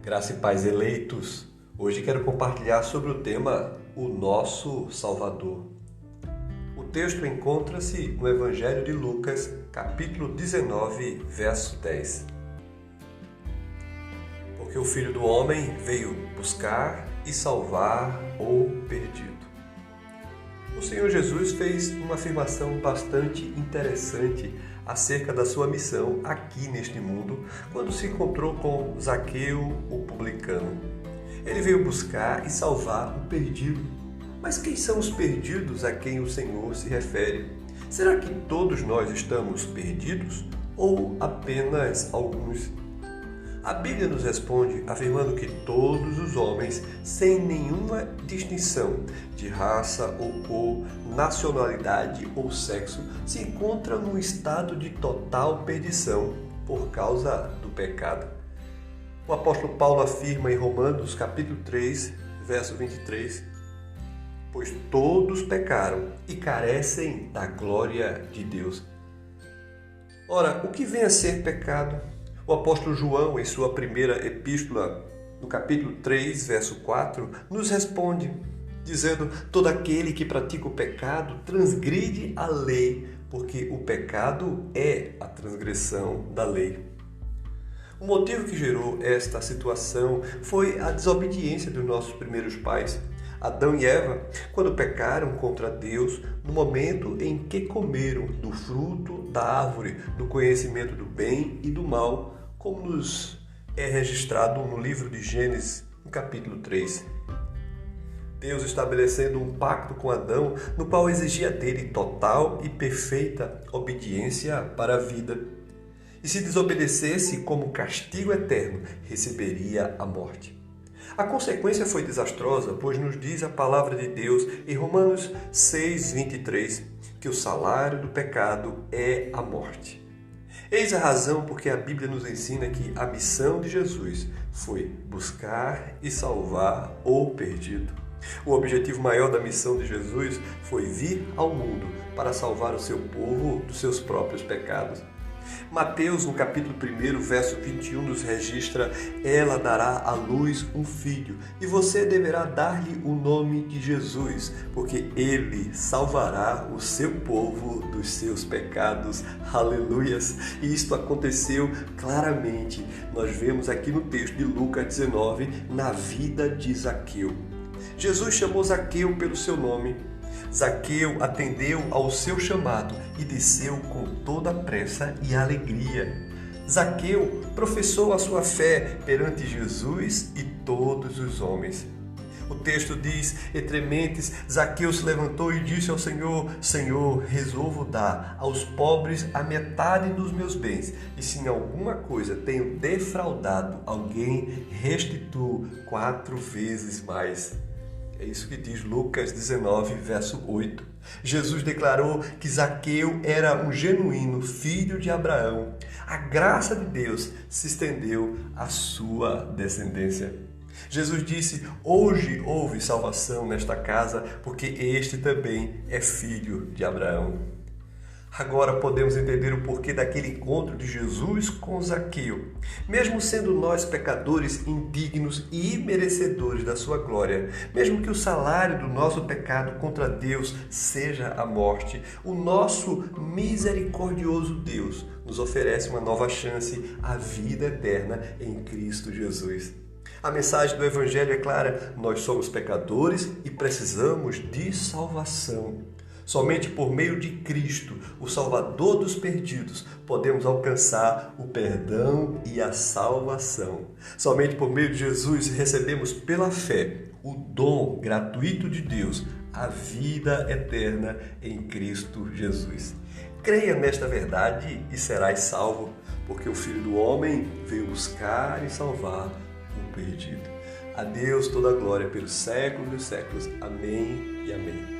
Graça e paz, eleitos. Hoje quero compartilhar sobre o tema O Nosso Salvador. O texto encontra-se no Evangelho de Lucas, capítulo 19, verso 10. Porque o Filho do Homem veio buscar e salvar o perdido. O Senhor Jesus fez uma afirmação bastante interessante acerca da sua missão aqui neste mundo, quando se encontrou com Zaqueu, o publicano. Ele veio buscar e salvar o perdido. Mas quem são os perdidos a quem o Senhor se refere? Será que todos nós estamos perdidos ou apenas alguns? A Bíblia nos responde afirmando que todos os homens, sem nenhuma distinção de raça ou cor, nacionalidade ou sexo, se encontram num estado de total perdição por causa do pecado. O apóstolo Paulo afirma em Romanos capítulo 3, verso 23, pois todos pecaram e carecem da glória de Deus. Ora, o que vem a ser pecado? O apóstolo João, em sua primeira epístola, no capítulo 3, verso 4, nos responde, dizendo: todo aquele que pratica o pecado transgride a lei, porque o pecado é a transgressão da lei. O motivo que gerou esta situação foi a desobediência dos nossos primeiros pais, Adão e Eva, quando pecaram contra Deus no momento em que comeram do fruto da árvore do conhecimento do bem e do mal, como nos é registrado no livro de Gênesis, no capítulo 3. Deus estabelecendo um pacto com Adão, no qual exigia dele total e perfeita obediência para a vida. E se desobedecesse, como castigo eterno, receberia a morte. A consequência foi desastrosa, pois nos diz a palavra de Deus em Romanos 6, 23, que o salário do pecado é a morte. Eis a razão porque a Bíblia nos ensina que a missão de Jesus foi buscar e salvar o perdido. O objetivo maior da missão de Jesus foi vir ao mundo para salvar o seu povo dos seus próprios pecados. Mateus, no capítulo 1, verso 21, nos registra: ela dará à luz um filho, e você deverá dar-lhe o nome de Jesus, porque ele salvará o seu povo dos seus pecados. Aleluias! E isto aconteceu claramente. Nós vemos aqui no texto de Lucas 19, na vida de Zaqueu. Jesus chamou Zaqueu pelo seu nome. Zaqueu atendeu ao seu chamado e desceu com toda a pressa e alegria. Zaqueu professou a sua fé perante Jesus e todos os homens. O texto diz: entre mentes, Zaqueu se levantou e disse ao Senhor: Senhor, resolvo dar aos pobres a metade dos meus bens, e se em alguma coisa tenho defraudado alguém, restituo 4 vezes mais. É isso que diz Lucas 19, verso 8. Jesus declarou que Zaqueu era um genuíno filho de Abraão. A graça de Deus se estendeu à sua descendência. Jesus disse: hoje houve salvação nesta casa, porque este também é filho de Abraão. Agora podemos entender o porquê daquele encontro de Jesus com Zaqueu. Mesmo sendo nós pecadores indignos e imerecedores da sua glória, mesmo que o salário do nosso pecado contra Deus seja a morte, o nosso misericordioso Deus nos oferece uma nova chance, a vida eterna em Cristo Jesus. A mensagem do Evangelho é clara: nós somos pecadores e precisamos de salvação. Somente por meio de Cristo, o Salvador dos perdidos, podemos alcançar o perdão e a salvação. Somente por meio de Jesus recebemos pela fé o dom gratuito de Deus, a vida eterna em Cristo Jesus. Creia nesta verdade e serás salvo, porque o Filho do Homem veio buscar e salvar o perdido. A Deus toda a glória pelos séculos dos séculos. Amém e amém.